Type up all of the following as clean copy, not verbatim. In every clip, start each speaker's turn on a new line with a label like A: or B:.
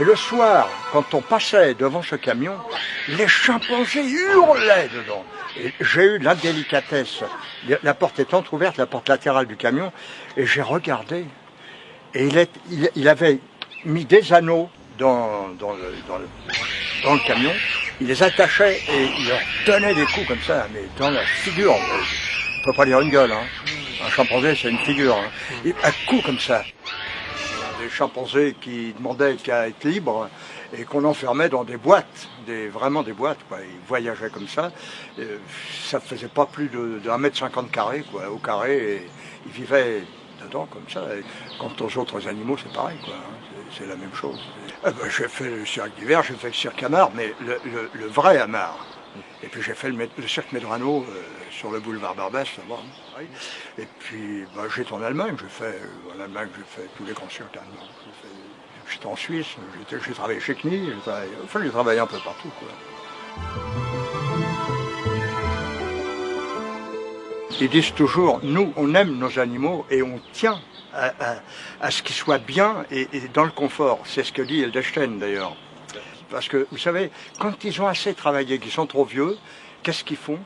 A: Et le soir, quand on passait devant ce camion, les chimpanzés hurlaient dedans. Et j'ai eu l'indélicatesse, la porte est entrouverte, la porte latérale du camion, et j'ai regardé. Et il avait mis des anneaux dans le camion, il les attachait et il leur donnait des coups comme ça, mais dans la figure. On peut pas dire une gueule, hein. Un chimpanzé, c'est une figure. Hein. Et un coup comme ça. Des chimpanzés qui demandaient qu'à être libres et qu'on enfermait dans des boîtes, vraiment des boîtes, quoi. Ils voyageaient comme ça. Ça faisait pas plus de 1,50 m carré, quoi, au carré, et ils vivaient dedans comme ça. Et quant aux autres animaux, c'est pareil, quoi. Hein. C'est la même chose. J'ai fait le cirque d'hiver, j'ai fait le cirque Hamar, mais le vrai Hamar. Et puis j'ai fait le cirque Medrano sur le boulevard Barbès, là-bas. Et puis j'étais en Allemagne, j'ai fait tous les grands cirques allemands. J'étais en Suisse, j'ai travaillé chez CNI, j'ai travaillé un peu partout, quoi. Ils disent toujours, nous on aime nos animaux et on tient à ce qu'ils soient bien et dans le confort. C'est ce que dit Edelstein d'ailleurs. Parce que, vous savez, quand ils ont assez travaillé, qu'ils sont trop vieux, qu'est-ce qu'ils font?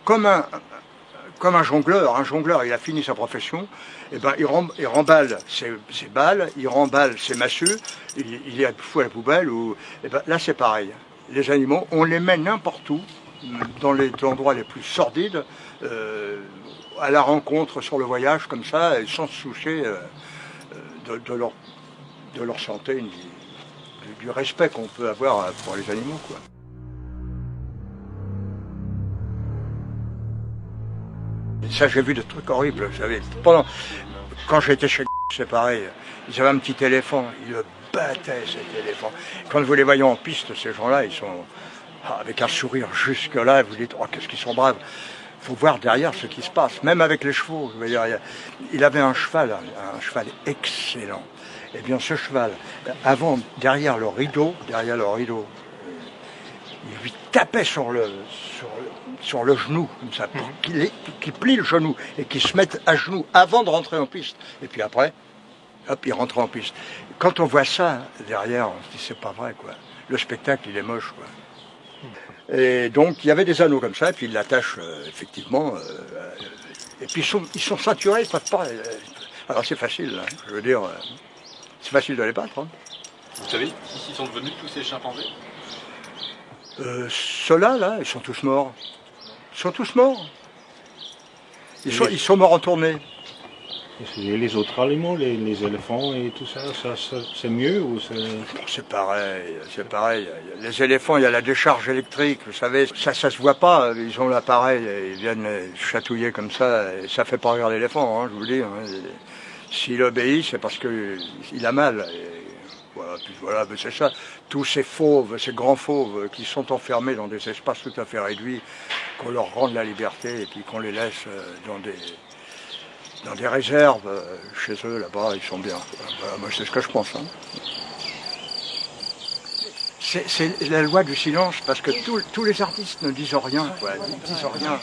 A: Comme un jongleur, il a fini sa profession, et ben, il remballe ses balles, il remballe ses massues, il les fout à la poubelle, et ben, là c'est pareil. Les animaux, on les met n'importe où, dans les endroits les plus sordides, à la rencontre, sur le voyage, comme ça, et sans se soucier de leur santé, du respect qu'on peut avoir pour les animaux, quoi. Et ça, j'ai vu des trucs horribles, vous savez. Quand j'étais chez c'est pareil, ils avaient un petit éléphant, ils le battaient, cet éléphant. Quand vous les voyez en piste, ces gens-là, ils sont avec un sourire jusque-là, vous dites, oh, qu'est-ce qu'ils sont braves. Il faut voir derrière ce qui se passe, même avec les chevaux. Je veux dire, il avait un cheval excellent. Eh bien, ce cheval, derrière le rideau, il lui tapait sur le genou, comme ça, pour qu'il plie le genou et qu'il se mette à genoux avant de rentrer en piste. Et puis après, hop, il rentrait en piste. Quand on voit ça derrière, on se dit, c'est pas vrai, quoi. Le spectacle, il est moche, quoi. Et donc, il y avait des anneaux comme ça, et puis ils l'attachent, effectivement. Et puis, ils sont ceinturés, ils peuvent pas. Alors, c'est facile, hein, je veux dire. C'est facile de les battre. Hein.
B: Vous savez qui sont devenus tous ces chimpanzés?
A: Ceux-là, là, ils sont tous morts. Ils sont tous morts. Ils sont morts en tournée.
C: Et les autres animaux, les éléphants et tout ça, c'est mieux ou
A: c'est pareil, c'est pareil. Les éléphants, il y a la décharge électrique, vous savez, ça se voit pas. Ils ont l'appareil, ils viennent chatouiller comme ça, et ça fait pas rire l'éléphant, hein, je vous le dis. Hein. S'il obéit, c'est parce qu'il a mal. Et voilà, c'est ça. Tous ces fauves, ces grands fauves qui sont enfermés dans des espaces tout à fait réduits, qu'on leur rende la liberté et puis qu'on les laisse dans des réserves chez eux, là-bas, ils sont bien. Voilà, moi, c'est ce que je pense. Hein. C'est la loi du silence, parce que tous les artistes ne disent rien, quoi. Ils disent rien.